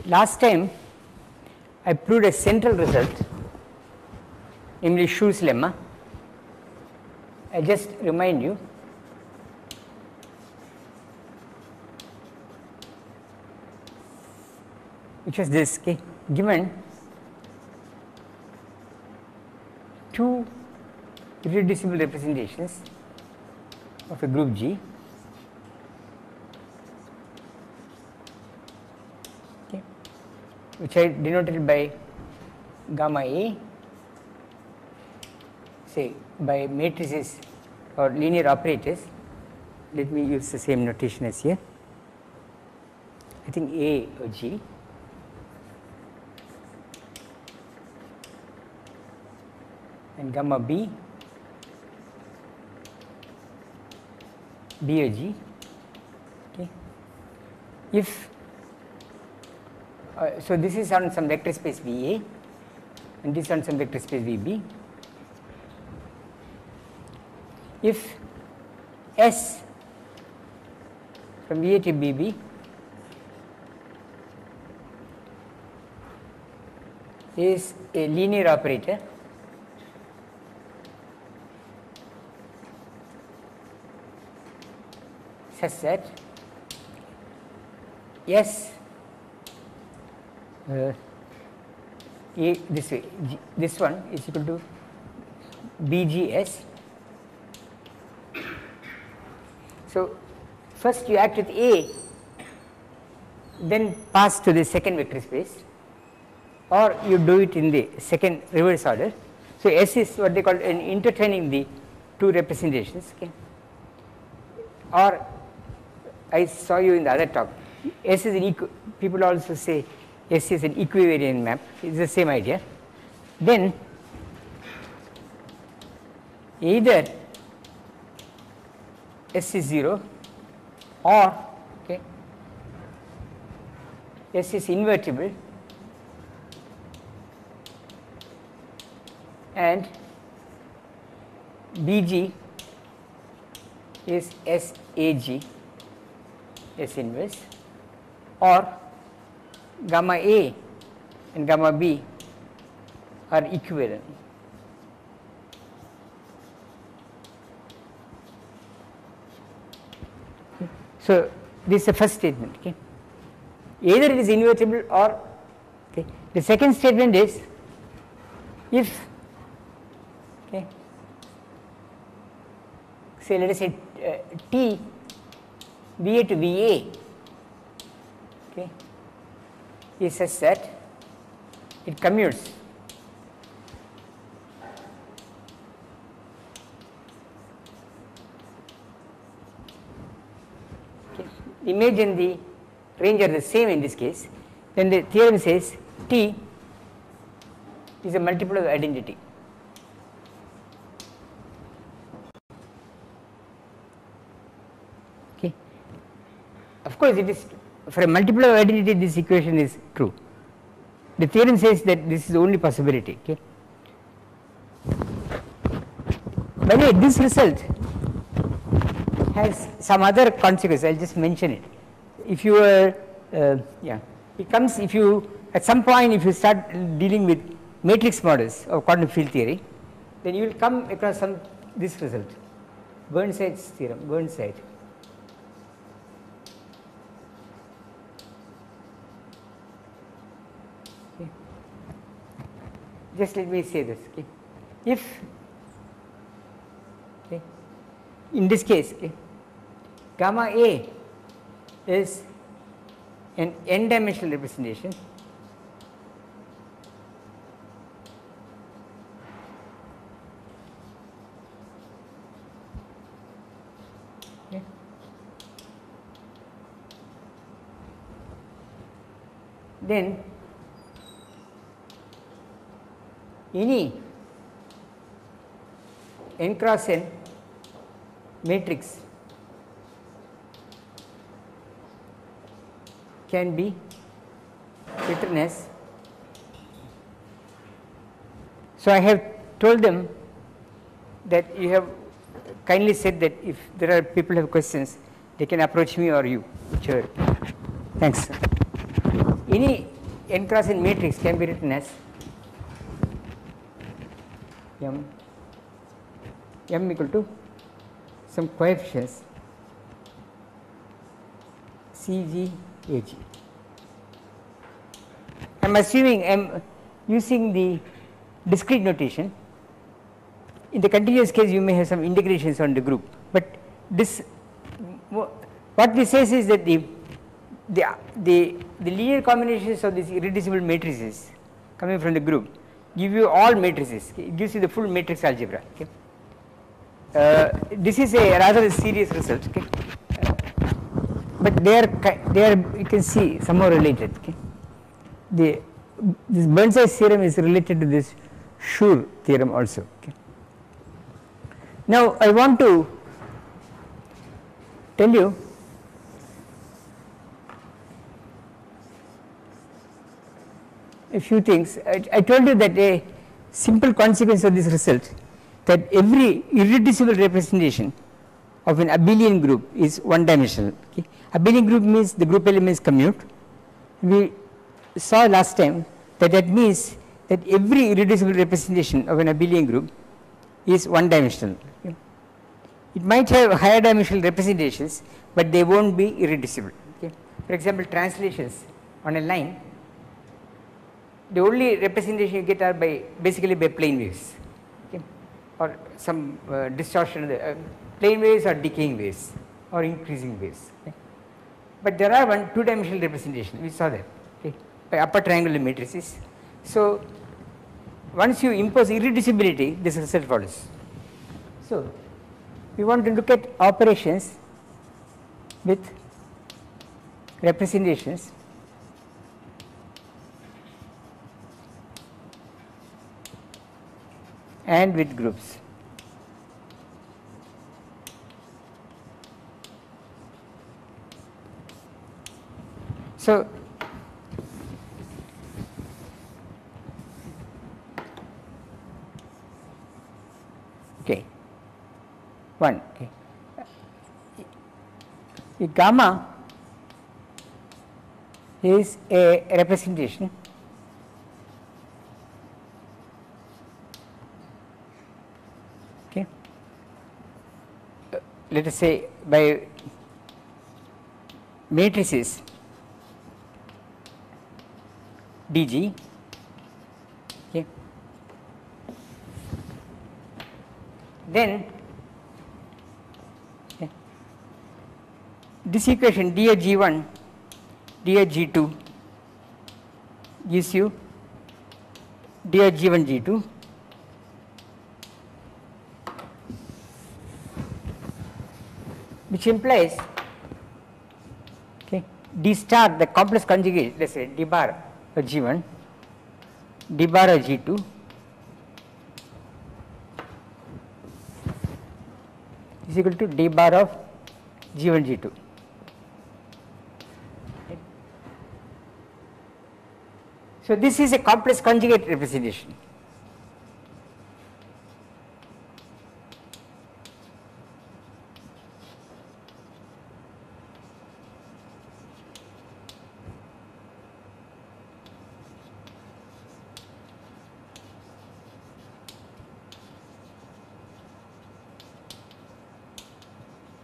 last time I proved a central result, namely Schur's lemma. I just remind you which was this, okay, given two irreducible representations of a group G, okay, which I denoted by gamma A, say by matrices or linear operators. Let me use the same notation as here. I think A or G, and gamma B, B or G. Okay. If so, this is on some vector space VA, and this is on some vector space VB. If S from VA to BB is a linear operator, such that S A this way, this one is equal to BGS. So, first you act with A, then pass to the second vector space, or you do it in the second reverse order. So, S is what they call an intertwining the two representations, okay. Or I saw you in the other talk, S is an people also say S is an equivariant map, it is the same idea. Then either S is 0 or, okay, S is invertible and BG is SAG, S inverse, or gamma A and gamma B are equivalent. So, this is the first statement, okay. Either it is invertible or, okay. The second statement is if, okay, say let us say T VA to VA, okay, is such that it commutes image and the range are the same in this case, then the theorem says T is a multiple of identity. Okay. Of course, it is for a multiple of identity, this equation is true. The theorem says that this is the only possibility. Okay. By the way, this result has some other consequence. I will just mention it. If you are, it comes if you at some point if you start dealing with matrix models of quantum field theory, then you will come across this result, Burnside's theorem, Burnside. Okay. Just let me say this. Okay. If, okay, in this case, okay, gamma A is an n-dimensional representation okay. Then any n cross n matrix can be written as, so I have told them that you have kindly said that if there are people who have questions, they can approach me or you, whichever. Thanks. Any n cross n matrix can be written as m equal to some coefficients C, G, A, G. I am assuming I am using the discrete notation. In the continuous case you may have some integrations on the group, but this what this says is that the linear combinations of these irreducible matrices coming from the group give you all matrices, it gives you the full matrix algebra. Okay. This is a rather serious result, okay. But they are you can see somehow related. Okay. This Burnside's theorem is related to this Schur theorem also. Okay. Now I want to tell you a few things. I told you that a simple consequence of this result, that every irreducible representation of an abelian group is one dimensional. Okay. Abelian group means the group elements commute. We saw last time that means that every irreducible representation of an abelian group is one dimensional. Okay. It might have higher dimensional representations, but they won't be irreducible. Okay. For example, translations on a line, the only representation you get are basically by plane waves, okay, or some distortion of the plane waves or decaying waves or increasing waves. Okay. But there are one two-dimensional representation, we saw that, okay, by upper triangular matrices. So once you impose irreducibility, this result follows. So we want to look at operations with representations and with groups. So okay, one, okay. The gamma is a representation okay, let us say by matrices dg, okay. Then okay, this equation d at g1 d at g2 gives you d at g1 g2 which implies okay, d star, the complex conjugate, let us say d bar of g1 d bar of g2 is equal to d bar of g1 g2. So this is a complex conjugate representation.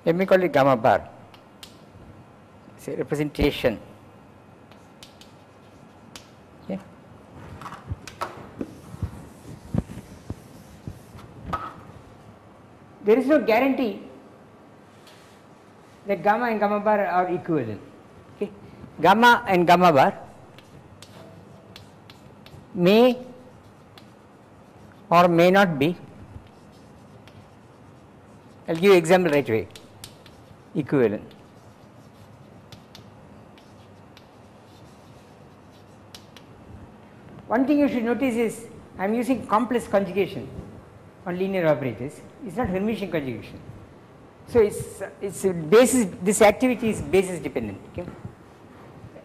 Let me call it gamma bar, it's a representation. Okay. There is no guarantee that gamma and gamma bar are equivalent. Okay. Gamma and gamma bar may or may not be, I will give you an example right away, equivalent. One thing you should notice is I am using complex conjugation on linear operators, it is not Hermitian conjugation. So it's a basis, this activity is basis dependent. Okay.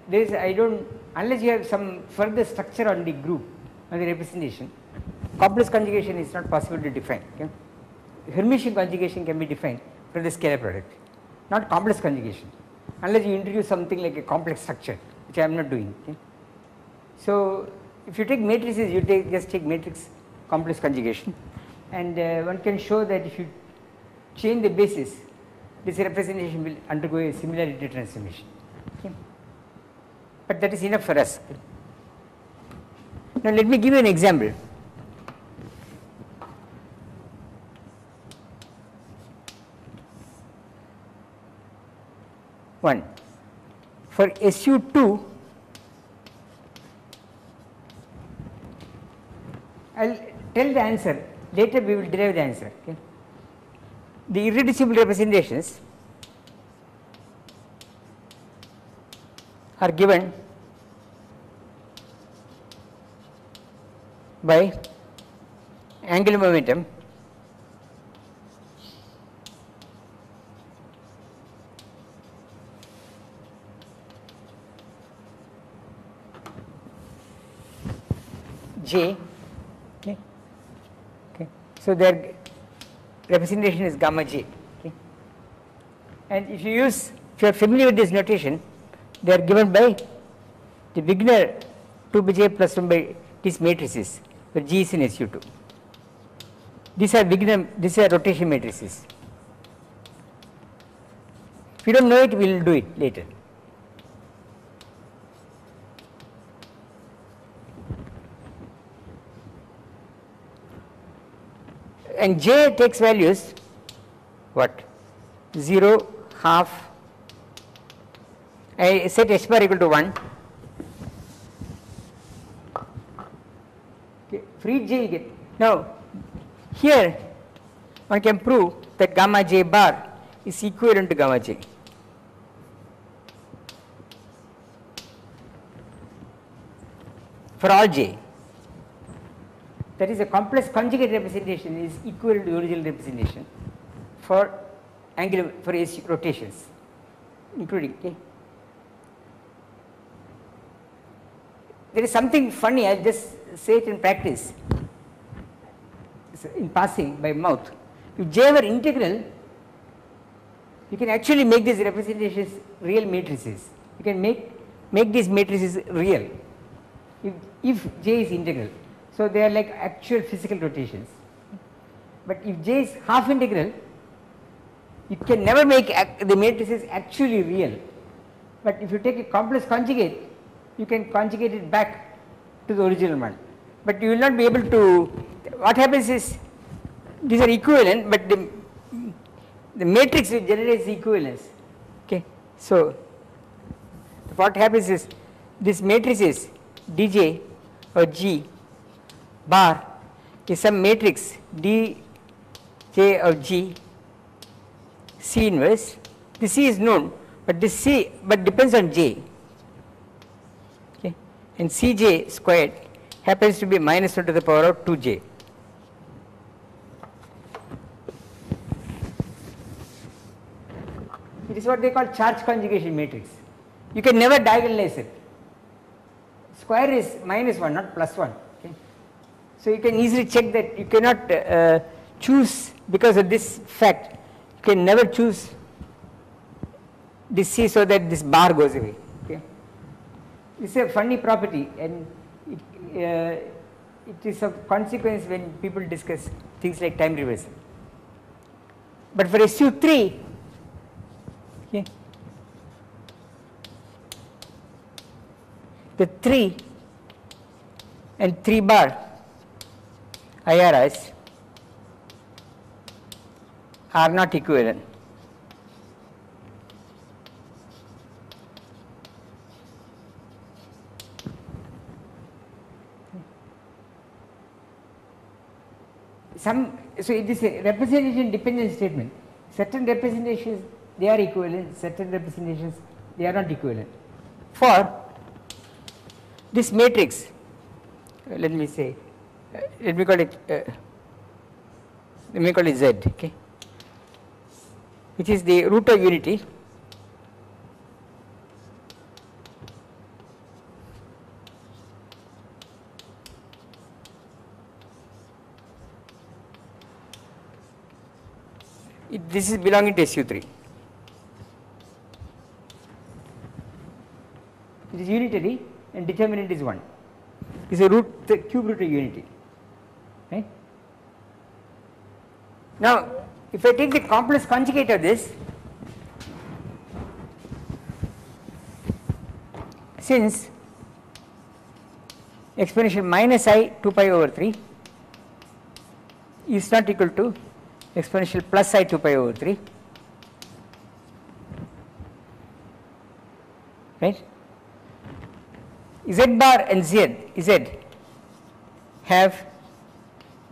There is, I don't, unless you have some further structure on the group, on the representation, complex conjugation is not possible to define. Okay. Hermitian conjugation can be defined from the scalar product, not complex conjugation, unless you introduce something like a complex structure, which I am not doing. Okay. So, if you take matrices, you just take matrix complex conjugation, and one can show that if you change the basis, this representation will undergo a similarity transformation. Okay. But that is enough for us. Now, let me give you an example. One, for SU2, I will tell the answer, later we will derive the answer. Okay. The irreducible representations are given by angular momentum J. Okay. Okay. So, their representation is gamma J. Okay. And if you are familiar with this notation, they are given by the Wigner 2 by J plus 1 by these matrices, where G is in SU2. These are rotation matrices. If you don't know it, we will do it later. And J takes values what? 0, half, I set h bar equal to 1. Okay, for each J you get. Now, here one can prove that gamma J bar is equivalent to gamma J. For all J. That is, a complex conjugate representation is equivalent to the original representation for angular for AC rotations, including. Okay. There is something funny, I will just say it in practice, in passing by mouth. If J were integral, you can actually make these representations real matrices. You can make these matrices real if J is integral. So, they are like actual physical rotations. But if J is half integral, you can never make the matrices actually real. But if you take a complex conjugate, you can conjugate it back to the original one. But you will not be able to, what happens is, these are equivalent, but the matrix which generates equivalence. Okay. So, what happens is, this matrices Dj or G bar is some matrix Dj of G C inverse. The C is known, but this C depends on J. Okay. And Cj squared happens to be minus 1 to the power of 2j. It is what they call charge conjugation matrix. You can never diagonalize it. Square is minus 1, not plus 1. Okay. So, you can easily check that you cannot choose, because of this fact, you can never choose this C so that this bar goes away. Okay. This is a funny property, and it is of consequence when people discuss things like time reversal. But for SU3, okay, the 3 and 3 bar IRIs are not equivalent. So it is a representation dependent statement. Certain representations they are equivalent, certain representations they are not equivalent. For this matrix, let me say, let me call it Z, okay, which is the root of unity. This is belonging to SU3. It is unitary and determinant is 1. is a cube root of unity, right. Now, if I take the complex conjugate of this, since exponential minus I 2 pi over 3 is not equal to exponential plus I 2 pi over 3, right. Z bar and Z have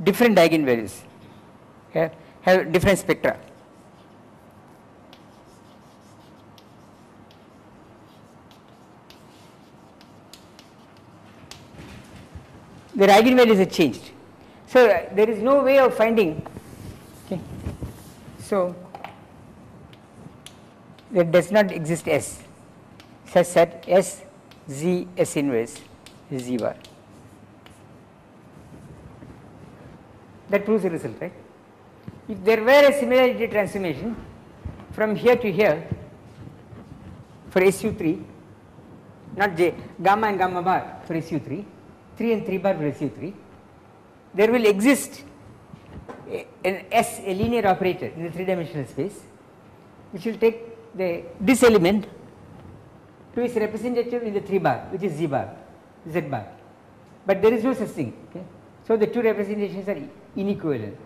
different eigenvalues, have different spectra. Their eigenvalues are changed. So, there is no way of finding, okay. So, there does not exist S such that S Z S inverse is Z bar. That proves the result, right. If there were a similarity transformation from here to here for SU3, not J, gamma and gamma bar for SU3, 3 and 3 bar for SU3, there will exist an S, a linear operator in the 3-dimensional space, which will take this element to its representative in the 3 bar, which is Z bar, Z bar, but there is no such thing, okay. So, the two representations are inequivalent,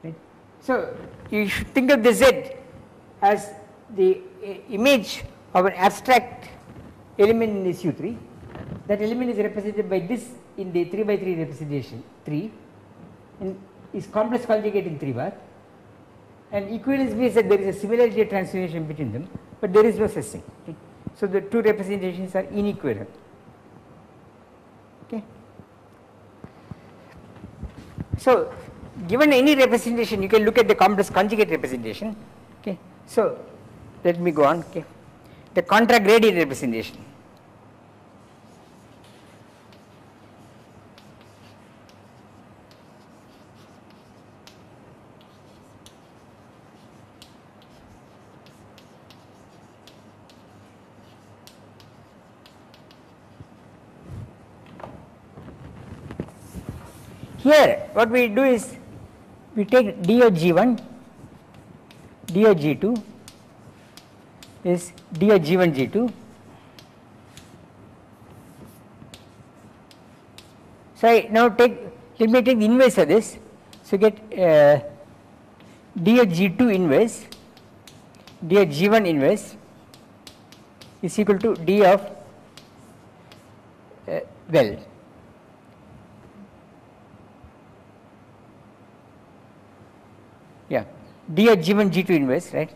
right. So, you should think of the Z as the image of an abstract element in SU3. That element is represented by this in the 3 by 3 representation 3 and is complex conjugate in 3 bar, and equivalence means that there is a similarity transformation between them, but there is no such thing, okay. So, the two representations are inequivalent, okay. So, given any representation you can look at the complex conjugate representation, okay. So, let me go on, okay. The contra-gradient representation. Here what we do is we take d of G1, d of G2 is d of G1 G2. So, I now let me take the inverse of this. So, get d of G2 inverse, d of G1 inverse is equal to d of well, yeah, d of G1 G2 inverse, right.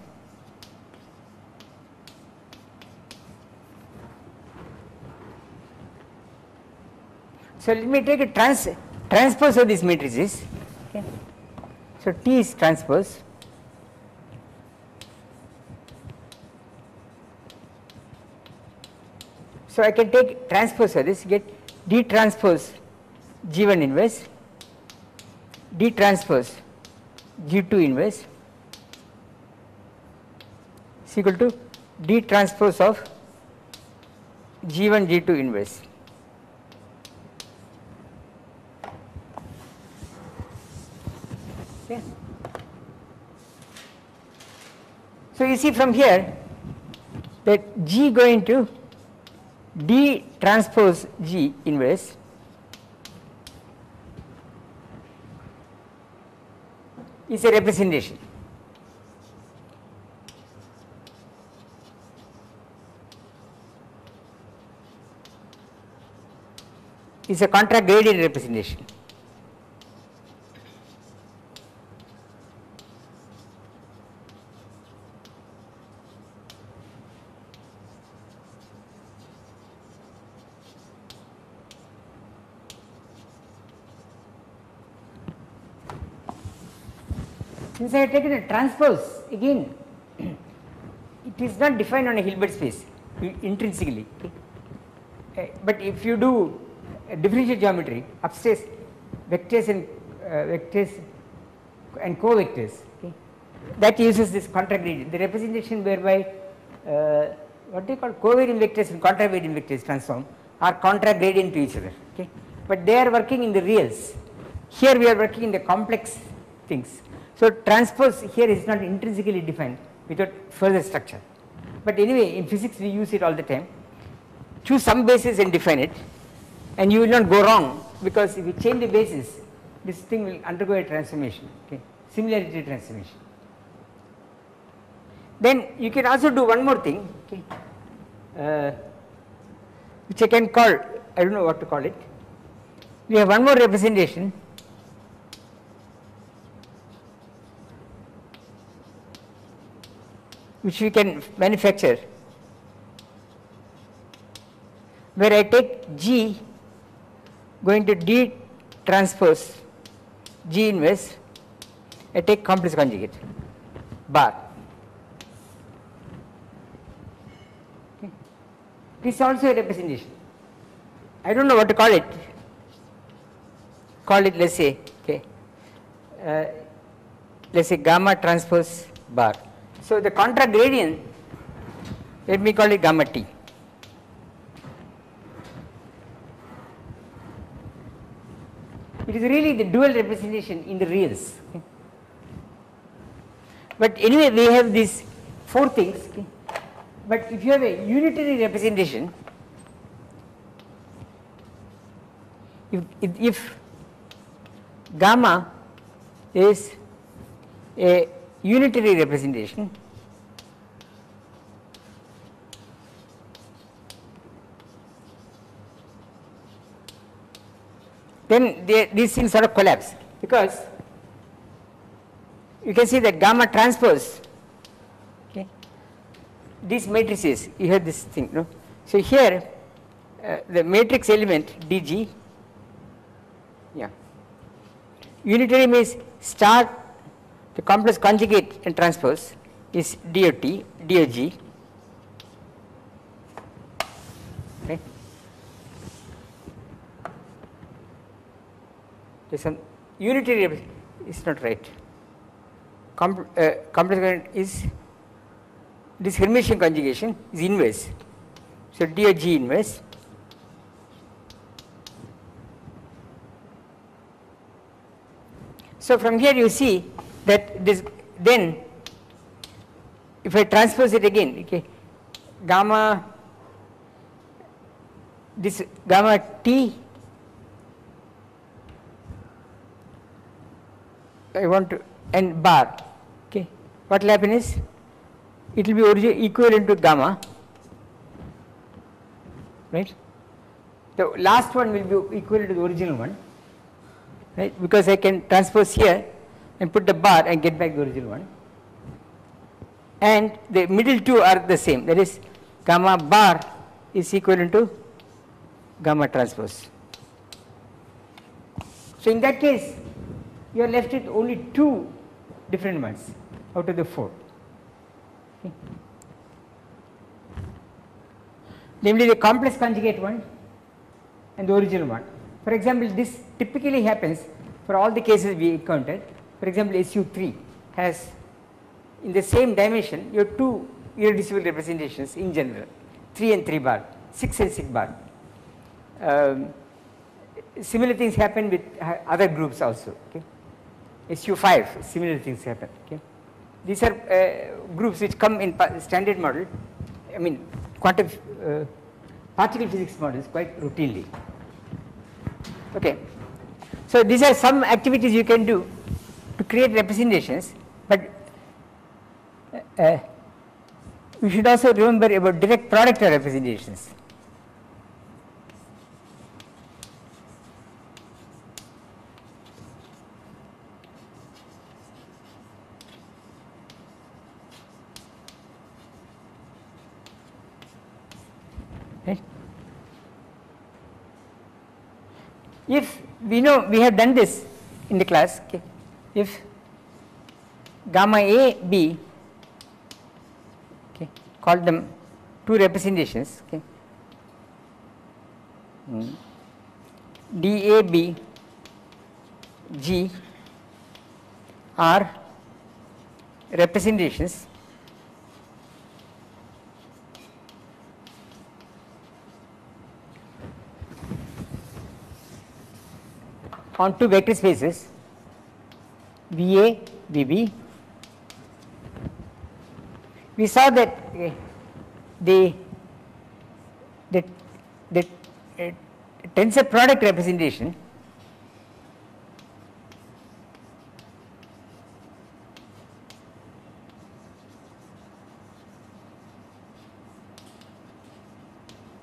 So, let me take a transpose of these matrices, okay. So, T is transpose. So, I can take transpose of this, get D transpose G1 inverse, D transpose G2 inverse is equal to D transpose of G1 G2 inverse. Okay. So, you see from here that G going to D transpose G inverse is a representation. Is a contra-gradient representation. Since I have taken a transpose, again it is not defined on a Hilbert space intrinsically, okay. But if you do differential geometry, upstairs vectors and co-vectors, okay, that uses this contra-gradient, the representation whereby what they call covariant vectors and contravariant vectors transform are contra-gradient to each other. okay, but they are working in the reals. Here we are working in the complex things. So transpose here is not intrinsically defined without further structure, but anyway in physics we use it all the time. Choose some basis and define it, and you will not go wrong, because if you change the basis, this thing will undergo a transformation, okay, similarity transformation. Then you can also do one more thing, okay, which I can call, I don't know what to call it. We have one more representation which we can manufacture, where I take G going to D transpose G inverse, I take complex conjugate bar. Okay. This is also a representation. I don't know what to call it. Call it, let us say, okay, let us say gamma transpose bar. So the contra gradient, let me call it gamma T. It is really the dual representation in the reals. Okay. But anyway, we have these 4 things. Okay. But if you have a unitary representation, if gamma is a unitary representation, then these things sort of collapse, because you can see that gamma transpose, okay, these matrices, you have this thing, no? So here the matrix element dg, yeah, unitary means star the complex conjugate and transpose is dot dog, okay. There is some unitary is not right. Complex conjugate is this Hermitian conjugation is inverse. So dog inverse. So from here you see that this, then if I transpose it again, okay, gamma, this gamma T, I want to, and bar, okay, what will happen is it will be equivalent to gamma, right. The last one will be equivalent to the original one, right, because I can transpose here and put the bar and get back the original one, and the middle 2 are the same, that is gamma bar is equivalent to gamma transpose. So in that case you are left with only 2 different ones out of the 4, okay. Namely the complex conjugate one and the original one. For example, this typically happens for all the cases we encountered. For example, SU3 has in the same dimension you have 2 irreducible representations in general, 3 and 3 bar, 6 and 6 bar. Similar things happen with other groups also, okay. SU5 similar things happen, okay. These are groups which come in standard model, I mean quantum particle physics models quite routinely, okay. So these are some activities you can do to create representations, but we should also remember about direct product of representations. Right. If we know, we have done this in the class, okay. If gamma A, B, okay, call them 2 representations, okay, DAB G are representations on two vector spaces VA, VB. We saw that the tensor product representation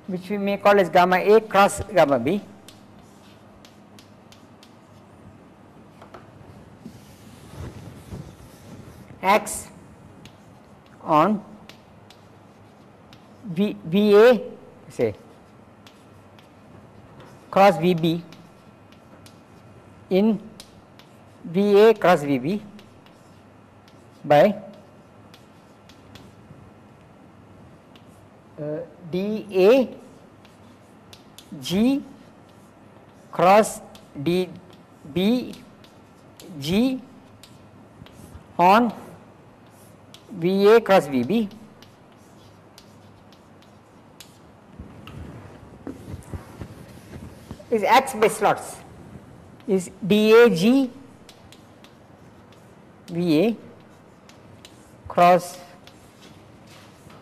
which we may call as gamma A cross gamma B acts on VA say cross VB in VA cross VB by dA G cross dB G on VA cross VB is acts by slots is DAG VA cross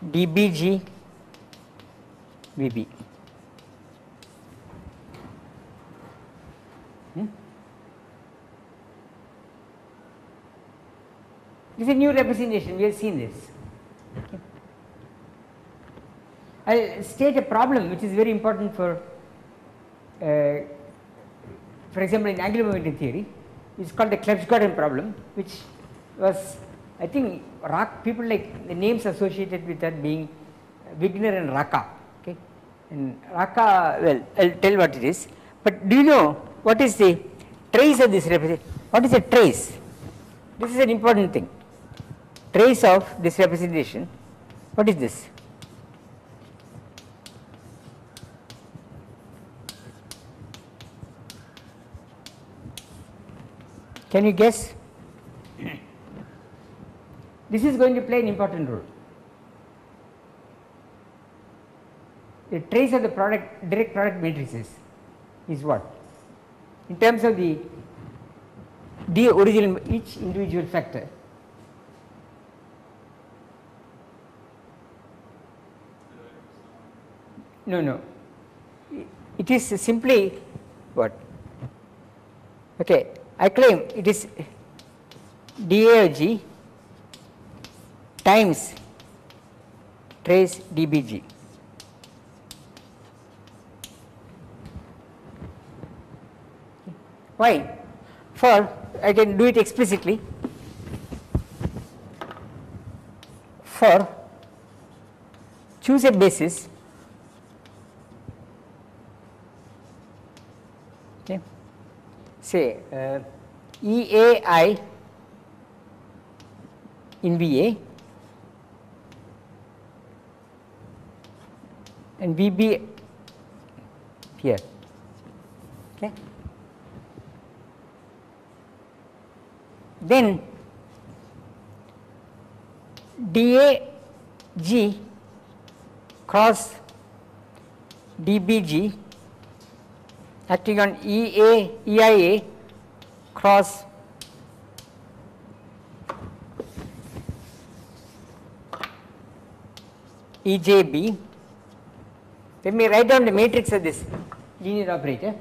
DBG VB. This is a new representation, we have seen this. Okay. I will state a problem which is very important for example, in angular momentum theory. It is called the Clebsch-Gordan problem, which was, I think, people like the names associated with that being Wigner and Raka. Okay, and Raka, well, I will tell what it is. But do you know what is the trace of this representation? What is a trace? This is an important thing. Trace of this representation. What is this? Can you guess? This is going to play an important role. The trace of the product, direct product matrices is what? In terms of the original, each individual factor. No. It is simply what? Okay, I claim it is DAG times trace DBG. Why? For I can do it explicitly. For choose a basis, okay, say EAI in VA and VB here. Okay. Then DAG cross DBG acting on EIA cross EJB. Let me write down the matrix of this linear operator.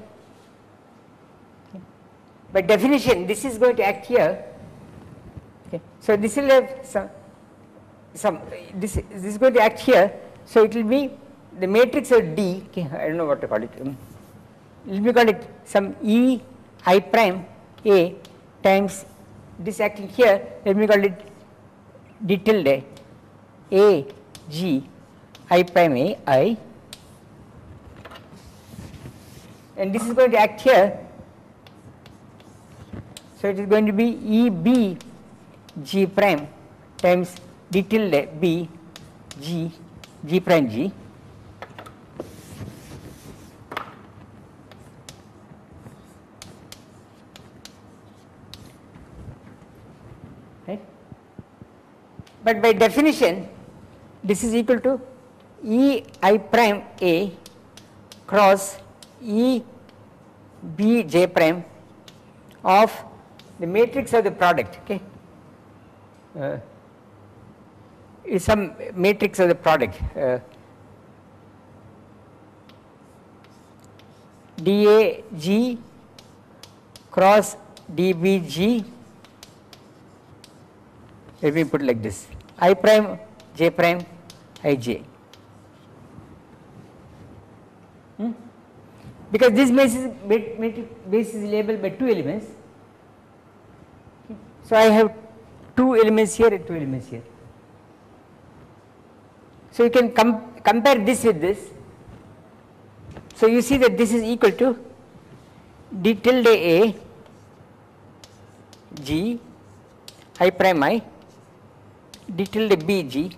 By definition, this is going to act here. Okay. So this will have this is going to act here. So it will be the matrix of D. Okay, I don't know what to call it. It will be called some E I prime A times this acting here. Let me call it D tilde A G I prime A I, and this is going to act here. So it is going to be E B G prime times D tilde B G G prime G. Right? But by definition, this is equal to E I prime A cross E B J prime of the matrix of the product, okay, is some matrix of the product, DAG cross DBG. Let me put like this: I prime J prime Ij. Because this base is labeled by 2 elements, okay. So I have 2 elements here and 2 elements here. So you can compare this with this. So you see that this is equal to d tilde A G I prime I d tilde B G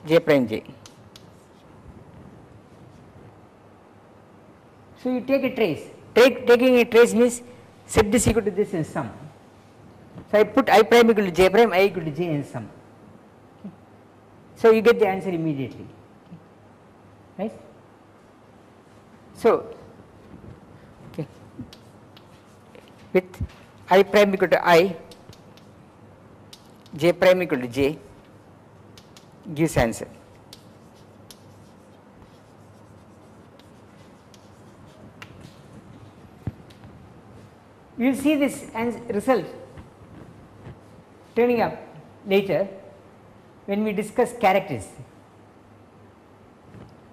J prime J. So you take a trace. Taking a trace means set this equal to this in sum. So I put I prime equal to J prime, I equal to J in sum. Okay. So you get the answer immediately, okay. Right? So okay, with I prime equal to I, J prime equal to J gives answer. You will see this result turning up later when we discuss characters,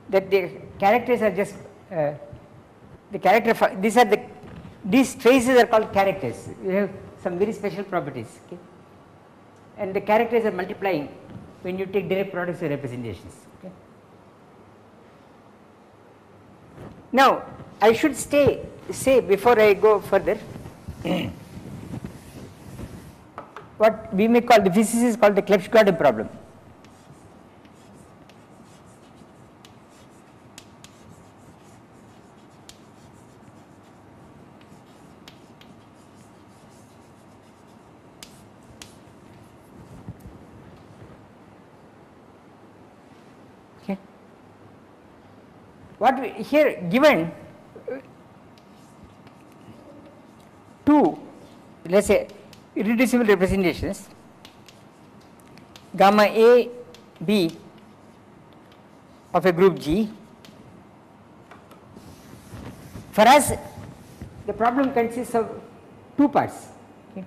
that the characters are just the character, these traces are called characters. You have some very special properties, okay? And the characters are multiplying when you take direct products or representations, okay? Now I should say before I go further, what we may call, the physicists call the Clebsch-Gordan problem. Okay. What we here given two, let us say, irreducible representations, gamma A B of a group G. For us, the problem consists of 2 parts. Okay.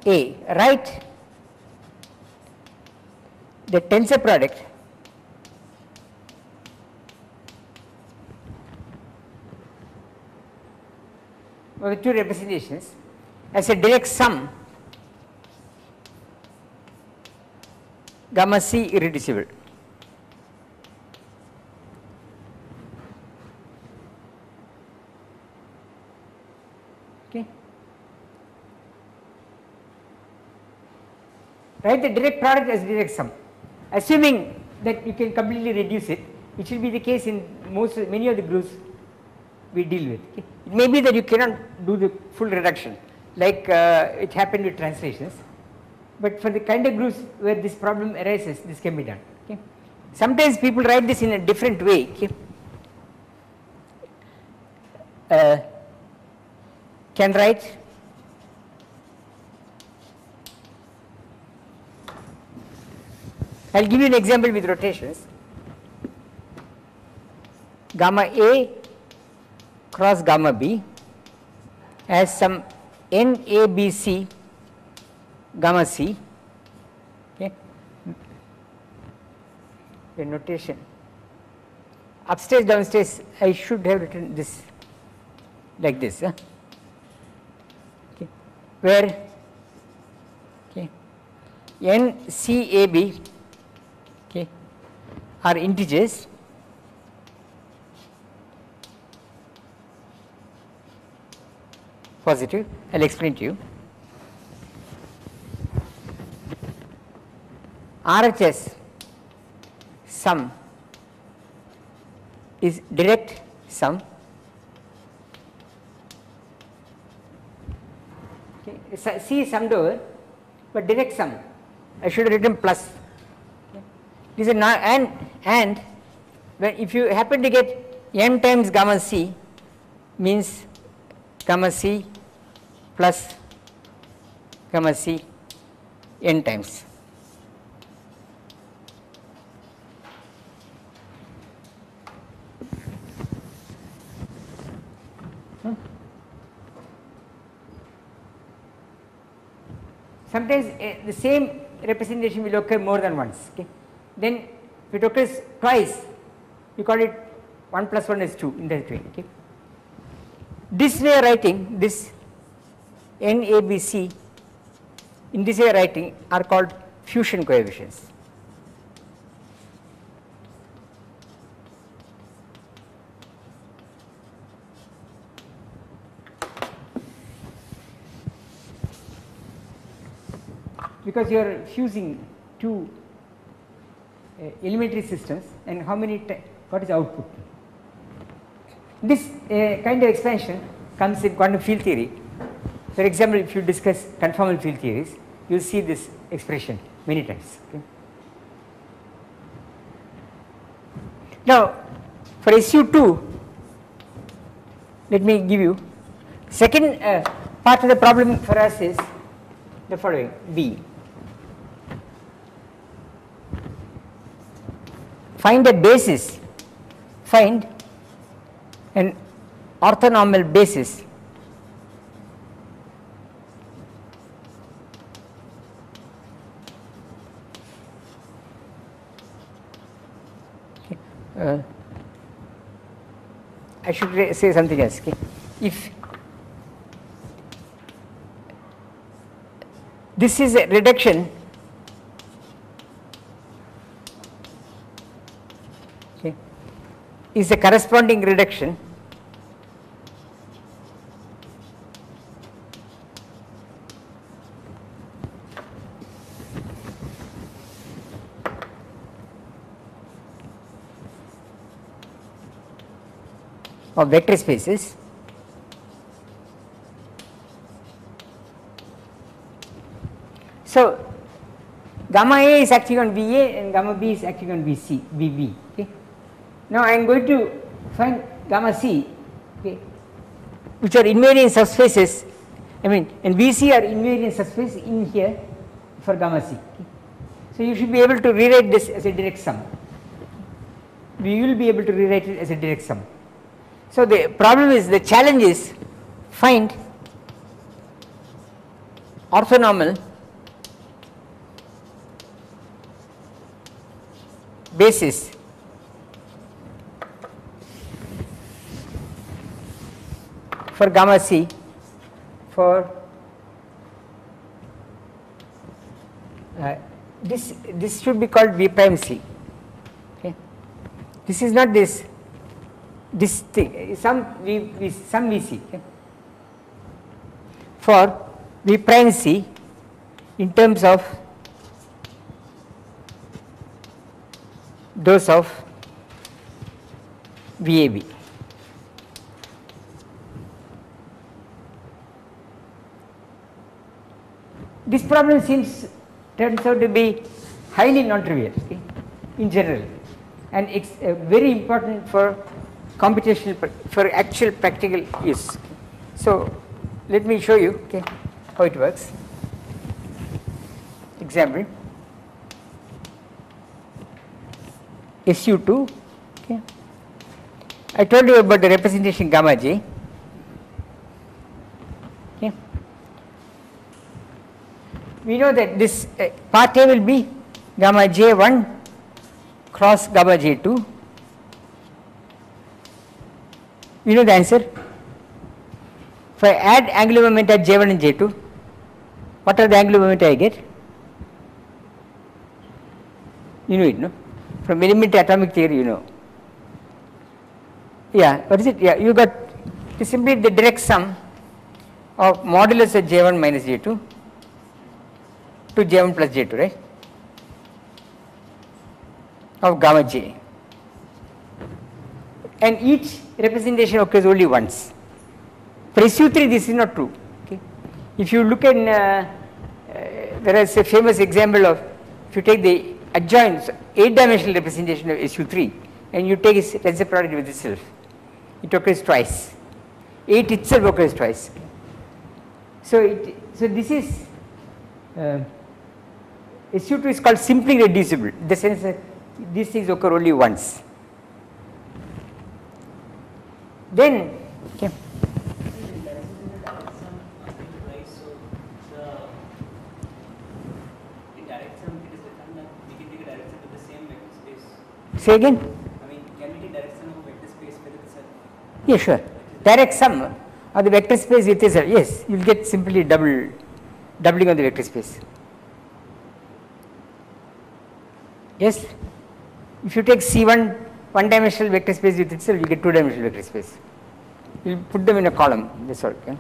A, write the tensor product of the 2 representations as a direct sum gamma C irreducible. Okay. Write the direct product as direct sum, assuming that you can completely reduce it, which will be the case in many of the groups we deal with. Okay. It may be that you cannot do the full reduction like it happened with translations, but for the kind of groups where this problem arises, this can be done. Okay. Sometimes people write this in a different way. Okay. Can write I will give you an example with rotations. Gamma A cross gamma B as some NABC gamma C. Okay. The notation upstairs downstairs I should have written this like this, okay, where okay, NCAB okay, are integers positive. I will explain to you. RHS sum is direct sum. Okay. C is summed over, but direct sum I should have written plus. Okay. This is not, and when if you happen to get m times gamma c, means gamma c plus gamma c n times. Sometimes the same representation will occur more than once. Okay. Then if it occurs twice, you call it 1 plus 1 is 2 in that way. Okay. This way of writing, this NABC, in this way of writing are called fusion coefficients. Because you are fusing two elementary systems, and how many what is the output? This kind of expansion comes in quantum field theory. For example, if you discuss conformal field theories, you will see this expression many times. Okay. Now, for SU2, let me give you second part of the problem for us is the following: B. Find a basis, find an orthonormal basis I should say something else. Okay. If this is a reduction, okay, is a corresponding reduction of vector spaces so gamma A is acting on VA and gamma B is acting on VB. Okay. Now I am going to find gamma C, okay, which are invariant subspaces, I mean, and VC are invariant subspace in here for gamma C. Okay. So you should be able to rewrite this as a direct sum. We will be able to rewrite it as a direct sum. So the problem is, the challenge is find orthonormal basis for gamma C for this should be called V prime C. Okay. This is not this thing, some VC, okay, for V prime C in terms of those of VAB. This problem turns out to be highly non-trivial, okay, in general, and it's very important for computational, for actual practical use. So let me show you, okay, how it works. Example, SU2, okay. I told you about the representation gamma j. Okay. We know that this part A will be gamma j1 cross gamma j2. We know the answer. If I add angular momenta j1 and j2, what are the angular momenta I get? You know it, no? From elementary atomic theory, you know. Yeah, what is it? Yeah, you got simply the direct sum of modulus of j1 minus j2 to j1 plus j2, right? Of gamma j. And each representation occurs only once. For SU3 this is not true. Okay. If you look at there is a famous example of, if you take the adjoint 8-dimensional representation of SU3, and you take its tensor product with itself, it occurs twice. 8 itself occurs twice. So this is SU2 is called simply reducible, in the sense that these things occur only once. Then okay. Say again? I mean, can we take direct sum of vector space with itself? Yeah, sure. Direct sum of the vector space with itself. Yes, you will get simply doubling of the vector space. Yes. If you take C1 one-dimensional vector space with itself, you get two-dimensional vector space. You will put them in a column. That's all. Okay.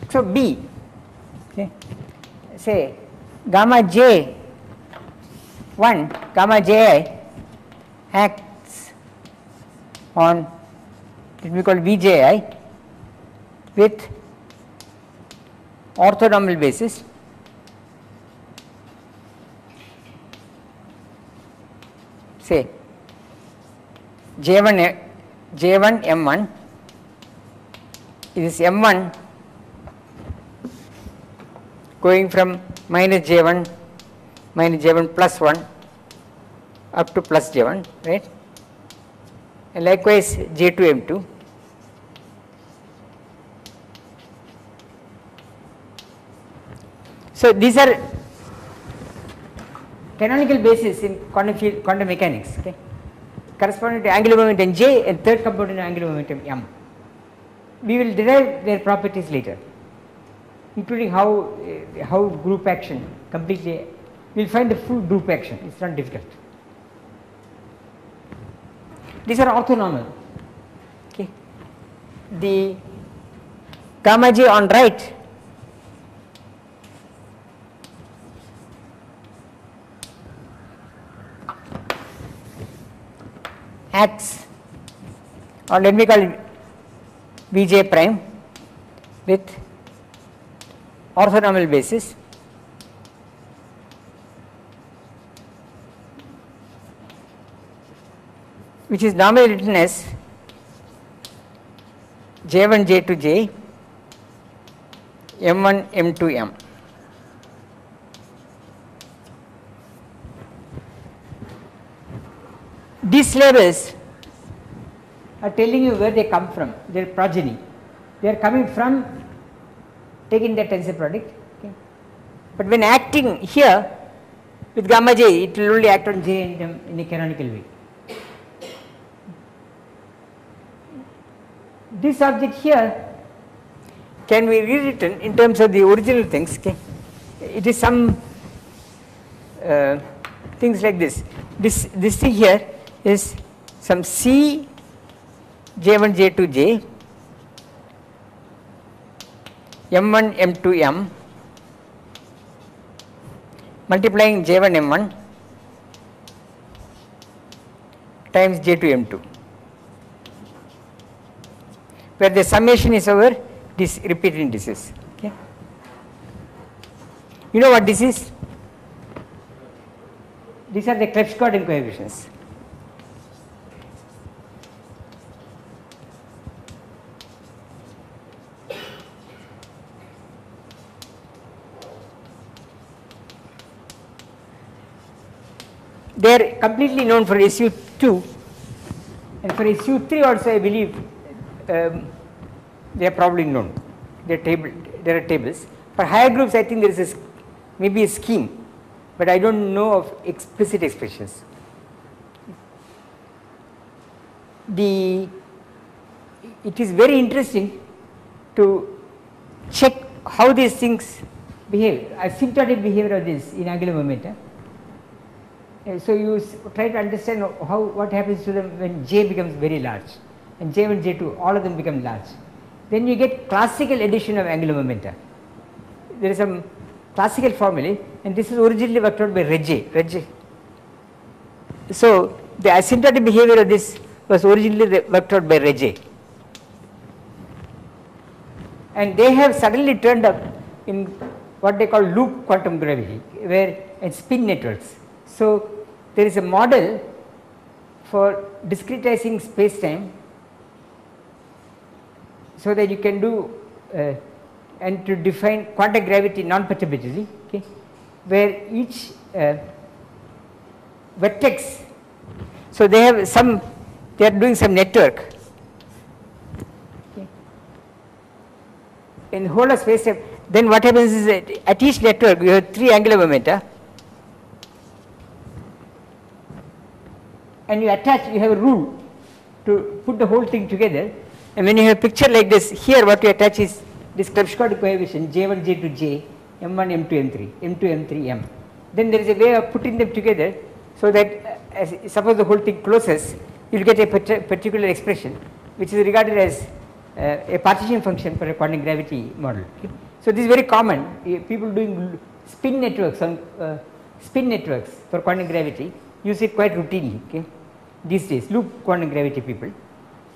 So B. Okay. Say gamma j 1 gamma ji acts on, let me call Vji with orthonormal basis say J1 M1 is M1 going from minus J1 plus 1 up to plus J1, right, and likewise J2 M2. So these are canonical bases in quantum mechanics, okay, corresponding to angular momentum J and third component angular momentum M. We will derive their properties later, including how group action completely, we will find the full group action, it is not difficult. These are orthonormal. Okay. The gamma j on right acts, or let me call it Vj prime with orthonormal basis which is normally written as J1 J2 J M1 M2 M. These labels are telling you where they come from, their progeny. They are coming from taking the tensor product. Okay. But when acting here with gamma j, it will only act on j and m in a canonical way. This object here can be rewritten in terms of the original things. Okay. It is some things like this. This thing here is some C J1 J2 J M1 M2 M multiplying J1 M1 times J2 M2, where the summation is over this repeated indices. Okay. You know what this is? These are the Krebs-Gordon coefficients. They are completely known for SU2, and for SU3 also I believe they are probably known. There are tables. For higher groups I think there is maybe a scheme, but I do not know of explicit expressions. It is very interesting to check how these things behave, asymptotic behavior of this in angular momentum. So you try to understand what happens to them when J becomes very large, and J1, J2, all of them become large. Then you get classical addition of angular momenta. There is some classical formulae, and this is originally worked out by Regge. So the asymptotic behavior of this was originally worked out by Regge, and they have suddenly turned up in what they call loop quantum gravity, where in spin networks. So, there is a model for discretizing space time, so that you can do and to define quantum gravity non-perturbatively, okay, where each vertex, so they have some, they are doing some network, okay, in the whole of space time. Then what happens is that at each network you have 3 angular momenta, and you attach, you have a rule to put the whole thing together. And when you have a picture like this, here what you attach is this Krebs-Codd coefficient J1, J2, J, M1, M2, M3, M2, M3, M. Then there is a way of putting them together, so that suppose the whole thing closes, you will get a particular expression which is regarded as a partition function for a quantum gravity model. Okay. So, this is very common, people doing spin networks on spin networks for quantum gravity use it quite routinely, okay, these days, loop quantum gravity people.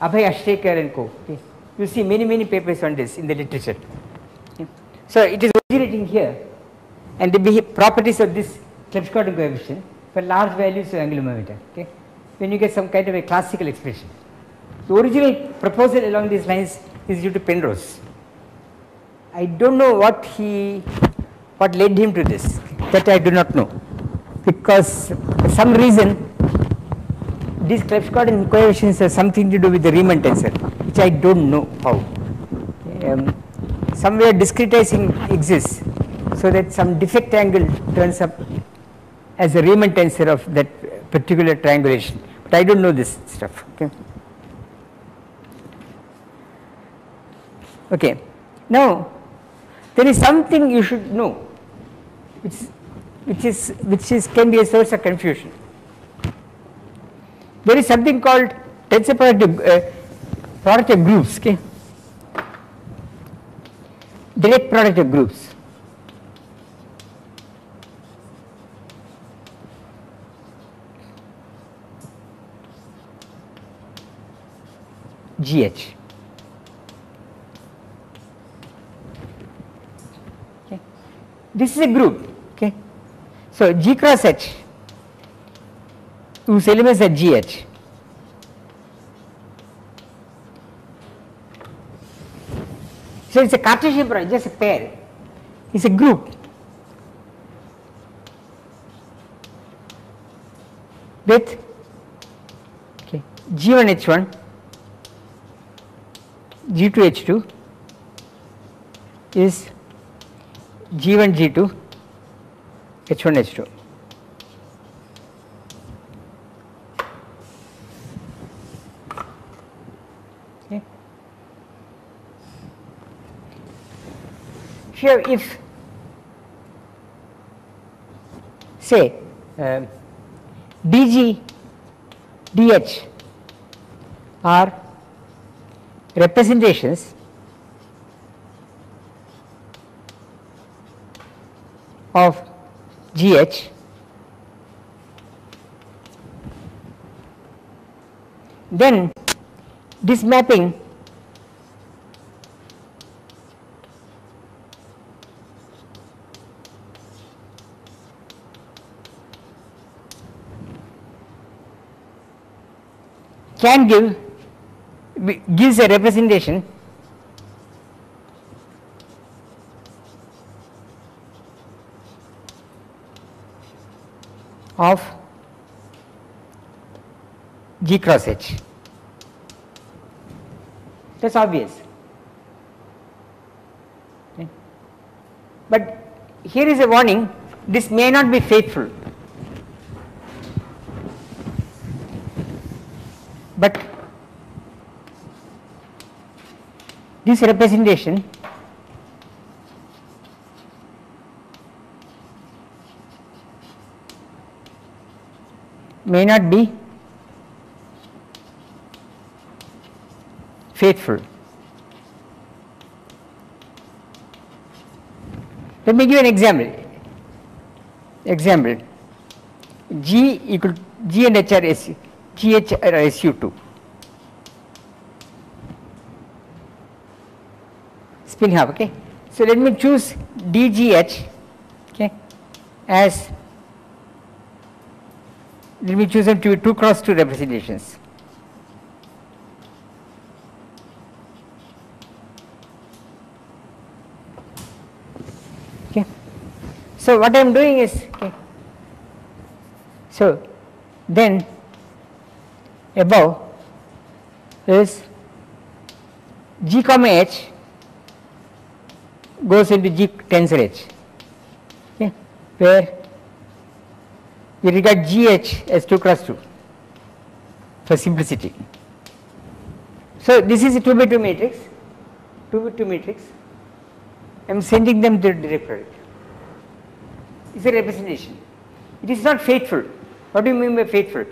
Abhay Ashtekar and co. Okay. You see many papers on this in the literature. Okay. So, it is originating here, and the properties of this Krebs-Codd coefficient for large values of angular momentum. Okay. When you get some kind of a classical expression. The original proposal along these lines is due to Penrose. I do not know what led him to this, that I do not know, because for some reason these Krebs-Codd coefficients have something to do with the Riemann tensor, which I do not know how. Somewhere discretizing exists, so that some defect angle turns up as a Riemann tensor of that particular triangulation, but I do not know this stuff. Okay. Okay. Now, there is something you should know, which can be a source of confusion. There is something called tensor product of groups, okay, direct product of groups. GH. Okay. This is a group. Okay. So, G cross H, whose elements are GH. So, it is a Cartesian product, just a pair, it is a group with G1 H1, G2 H2 is G1 G2, H1 H2. Okay. Here, if say DG, DH are representations of GH, then this mapping can gives a representation of G cross H. That is obvious. Okay. But here is a warning, this may not be faithful, but this representation may not be faithful. Let me give an example. G equal G and H are GH are SU2. Spin half, okay. So let me choose DGH, okay, as, let me choose them to be 2 cross 2 representations. Okay. So what I am doing is, okay, so then above is G comma H goes into G tensor H, okay, where we regard GH as 2 cross 2 for simplicity. So this is a 2 by 2 matrix, 2 by 2 matrix. I am sending them to the direct product. It's a representation. It is not faithful. What do you mean by faithful?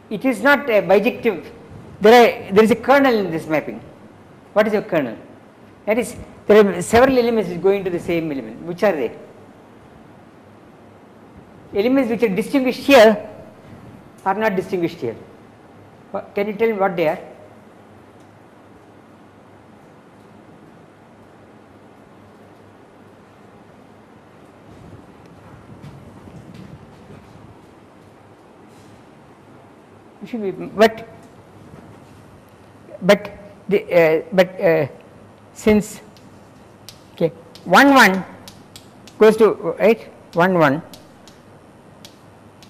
It is not a bijective. There is a kernel in this mapping. What is a kernel? That is, there are several elements which go into the same element. Which are they? Elements which are distinguished here are not distinguished here. Can you tell me what they are? Should be, but since, okay, 1 1 goes to, right, 1 1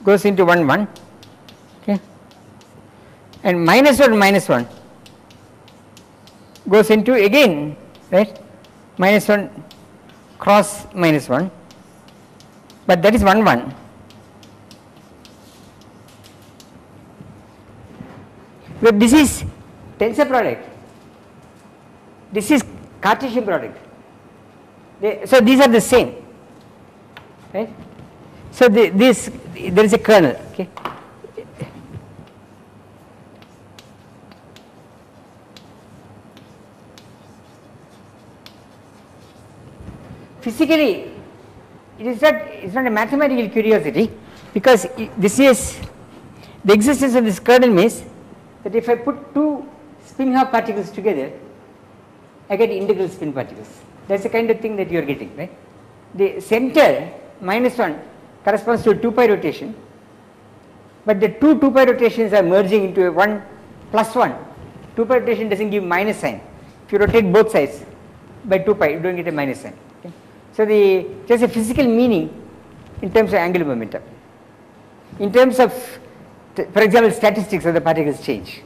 goes into 1 1, okay, and minus 1 goes into again, right, minus 1 cross minus 1, but that is 1 1. But this is tensor product, this is Cartesian product, so these are the same, right. So there is a kernel, okay. Physically, it's not a mathematical curiosity, because this is the existence of this kernel means that if I put 2 spin half particles together, I get integral spin particles. That is the kind of thing that you are getting, right. The center minus 1 corresponds to a 2 pi rotation, but the 2 pi rotations are merging into a 1 plus 1. 2 pi rotation does not give minus sign. If you rotate both sides by 2 pi, you do not get a minus sign. Okay. So there is a physical meaning in terms of angular momentum. In terms of, for example, statistics of the particles change.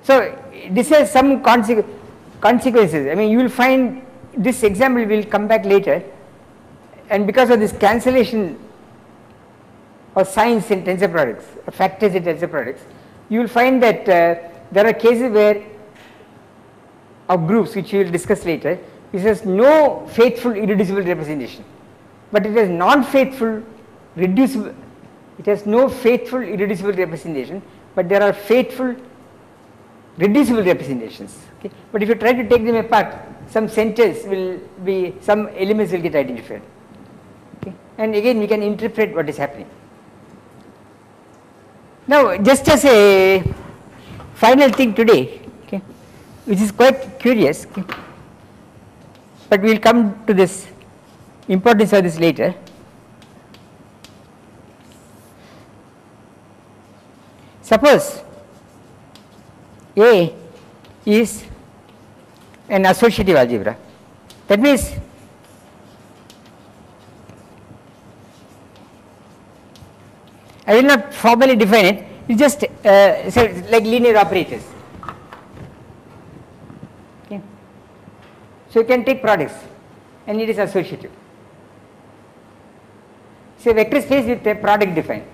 So this has some consequences. I mean, you will find this example will come back later, and because of this cancellation of signs in tensor products, or factors in tensor products, you will find that there are cases where of groups which we will discuss later, this has no faithful irreducible representation, but it has non-faithful reducible, it has no faithful irreducible representation, but there are faithful reducible representations. Okay. But if you try to take them apart, some centers will be, some elements will get identified. Okay. And again we can interpret what is happening. Now just as a final thing today, okay, which is quite curious, okay, but we will come to this importance of this later. Suppose A is an associative algebra, that means I will not formally define it, it just like linear operators. Okay. So you can take products and it is associative. So vector space with a product defined.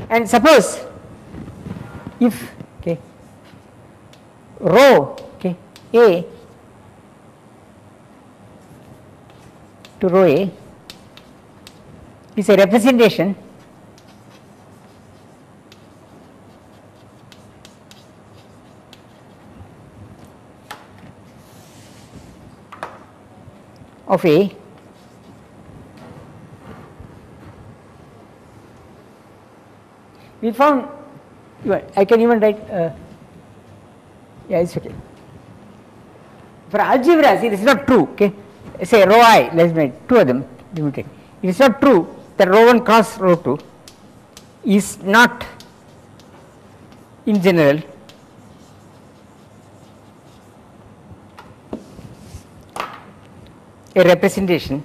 And suppose if, okay, rho, okay, A to rho A is a representation of A we found, I can even write Yeah, it's okay. For algebras, it is not true. Okay, say rho I, let's make two of them. It is not true that rho 1 cross rho 2 is not in general a representation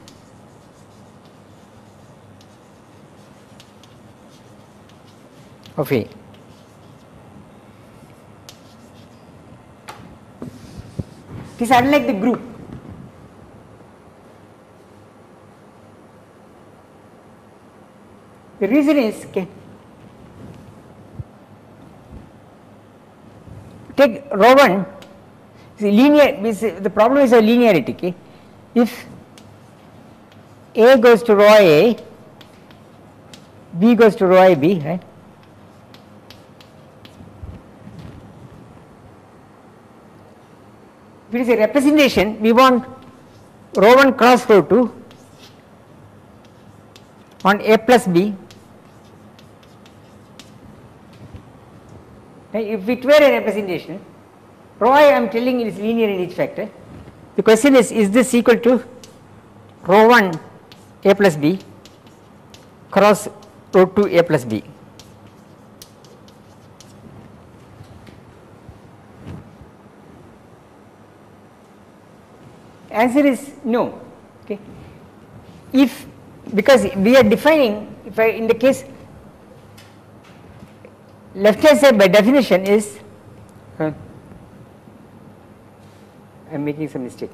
of A. It is unlike the group. The reason is, okay, take rho 1 is linear, the problem is a linearity. Okay. If A goes to rho A, B goes to rho I B, right? If it is a representation, we want rho 1 cross rho 2 on A plus B. If it were a representation, rho I am telling it is linear in each factor. The question is this equal to rho 1 A plus B cross rho 2 A plus B? Answer is no. Okay. If, because we are defining, if I, in the case left hand side by definition is, I am making some mistake.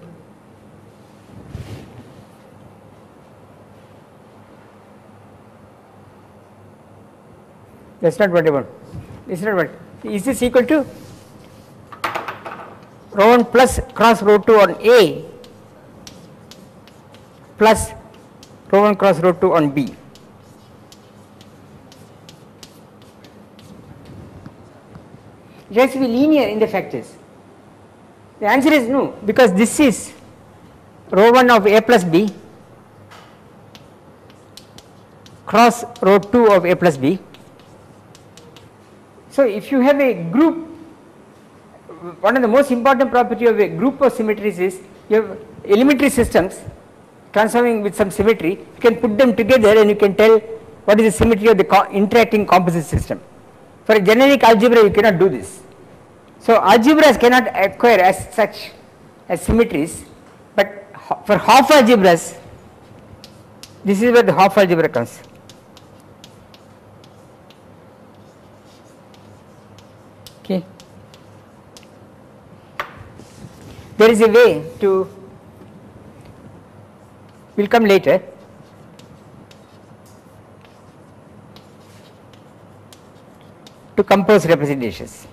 That is not what I want. This is not what. Is this equal to rho 1 plus cross rho 2 on A plus rho 1 cross rho 2 on B? It has to be linear in the factors. The answer is no, because this is rho 1 of A plus B cross rho 2 of A plus B. So, if you have a group, one of the most important property of a group of symmetries is you have elementary systems transforming with some symmetry, you can put them together and you can tell what is the symmetry of the interacting composite system. For a generic algebra you cannot do this. So, algebras cannot acquire as such as symmetries, but for half algebras this is where the half algebra comes. Okay. There is a way to, we will come later, to compose representations.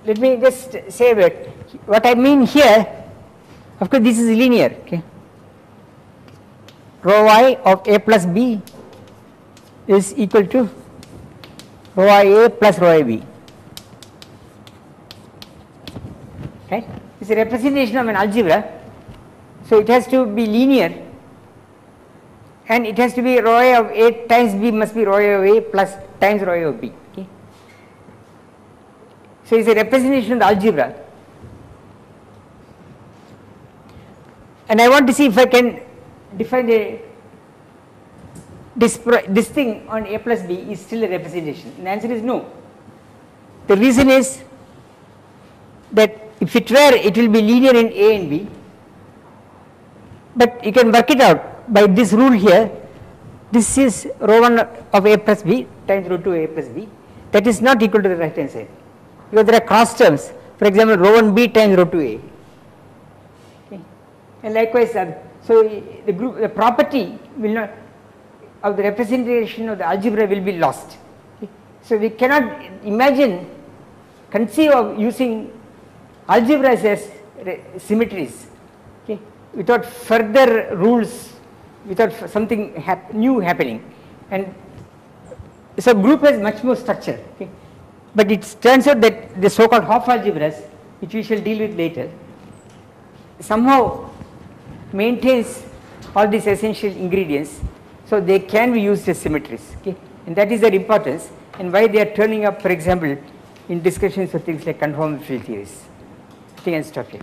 Let me just say that what I mean here, of course this is linear. Okay. Rho I of A plus B is equal to rho I A plus rho I B, right. It is a representation of an algebra, so it has to be linear and it has to be rho I of A times B must be rho I of A plus times rho I of B. Okay. So, it is a representation of the algebra, and I want to see if I can define this thing on A plus B is still a representation, and the answer is no. The reason is that if it were, it will be linear in A and B, but you can work it out by this rule here. This is rho 1 of A plus B times rho 2 A plus B, that is not equal to the right hand side, because there are cross terms, for example rho 1 B times rho 2 A, okay. And likewise so the group, the property will not of the representation of the algebra will be lost. Okay. So, we cannot conceive of using algebras as symmetries, okay, without further rules, without something new happening, and so group has much more structure. Okay. But it turns out that the so called half algebras, which we shall deal with later, somehow maintains all these essential ingredients. So, they can be used as symmetries, okay, and that is their importance and why they are turning up, for example, in discussions of things like conformal field theories. I think I will stop here.